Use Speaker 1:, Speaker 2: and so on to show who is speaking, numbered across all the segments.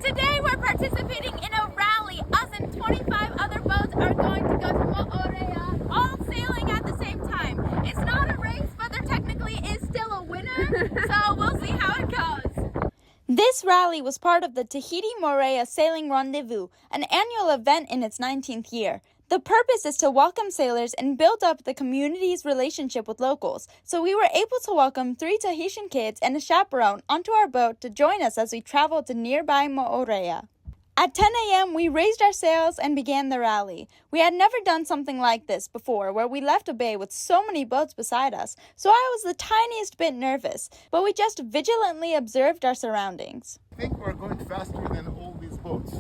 Speaker 1: Today we're participating in a rally. Us and 25 other boats are going to go to Moorea, all sailing at the same time. It's not a race, but there technically is still a winner, so we'll see how it goes.
Speaker 2: This rally was part of the Tahiti-Moorea Sailing Rendezvous, an annual event in its 19th year. The purpose is to welcome sailors and build up the community's relationship with locals, so we were able to welcome 3 Tahitian kids and a chaperone onto our boat to join us as we traveled to nearby Moorea. At 10 a.m., we raised our sails and began the rally. We had never done something like this before, where we left a bay with so many boats beside us, so I was the tiniest bit nervous, but we just vigilantly observed our surroundings.
Speaker 3: I think we're going faster than all these boats.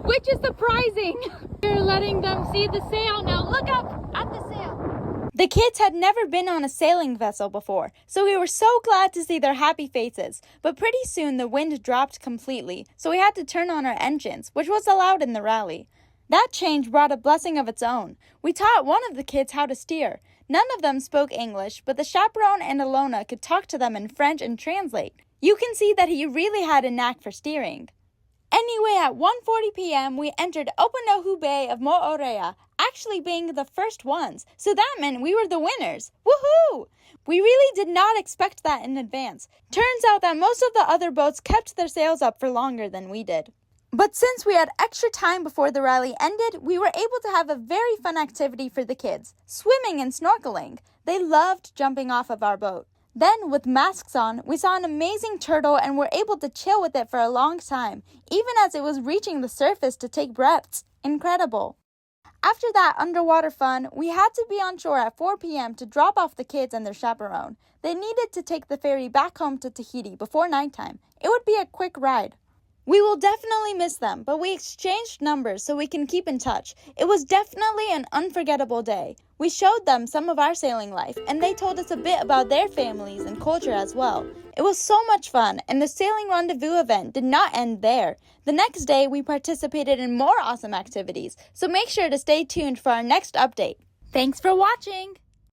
Speaker 1: Which is surprising. We're letting them see the sail now. Look up at the sail.
Speaker 2: The kids had never been on a sailing vessel before, so we were so glad to see their happy faces. But pretty soon the wind dropped completely, so we had to turn on our engines, which was allowed in the rally. That change brought a blessing of its own. We taught one of the kids how to steer. None of them spoke English, but the chaperone and Alona could talk to them in French and translate. You can see that he really had a knack for steering. Anyway, at 1:40 p.m., we entered Opunohu Bay of Moorea, actually being the first ones, so that meant we were the winners. Woohoo! We really did not expect that in advance. Turns out that most of the other boats kept their sails up for longer than we did. But since we had extra time before the rally ended, we were able to have a very fun activity for the kids, swimming and snorkeling. They loved jumping off of our boat. Then, with masks on, we saw an amazing turtle and were able to chill with it for a long time, even as it was reaching the surface to take breaths. Incredible. After that underwater fun, we had to be on shore at 4 p.m. to drop off the kids and their chaperone. They needed to take the ferry back home to Tahiti before nighttime. It would be a quick ride. We will definitely miss them, but we exchanged numbers so we can keep in touch. It was definitely an unforgettable day. We showed them some of our sailing life, and they told us a bit about their families and culture as well. It was so much fun, and the Sailing Rendezvous event did not end there. The next day, we participated in more awesome activities, so make sure to stay tuned for our next update. Thanks for watching!